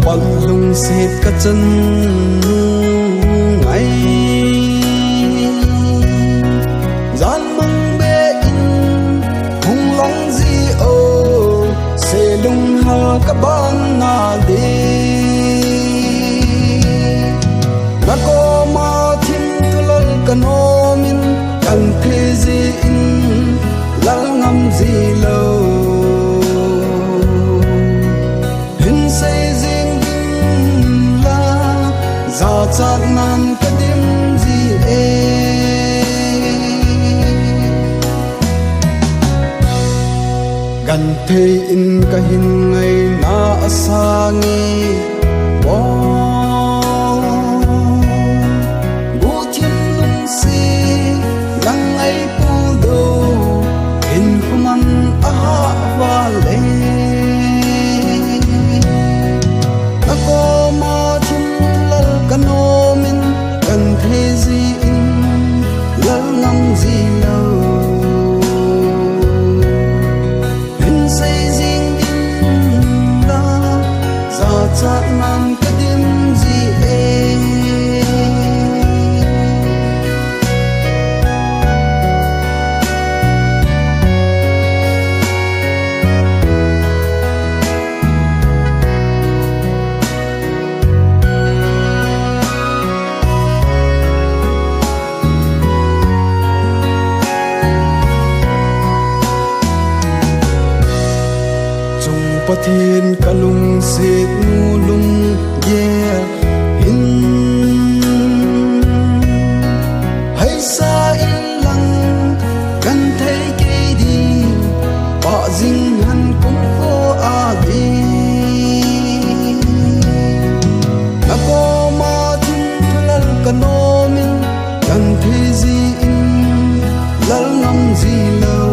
bal lung set ka chân ngay gian măng bê in hung long di ô se lung ha ka ban na đi na ko ma thim tulal kanomin kan the di in lal ngam di lo chát nan ka dim ji e gan thei in ka hin ngai na asangi bo bu thiên lung si lang ai pu do in khuman a wa le kanomin kan the zi in lal ngam zi lo hin say jing din la za cha nan ka dim zi e pathin kalung set nu lung ye hin hay sa in lang kan thei ke di pa jing han kum ko a di na ko ma thim thulal kanomin kan thei ji in lal ngam ji lo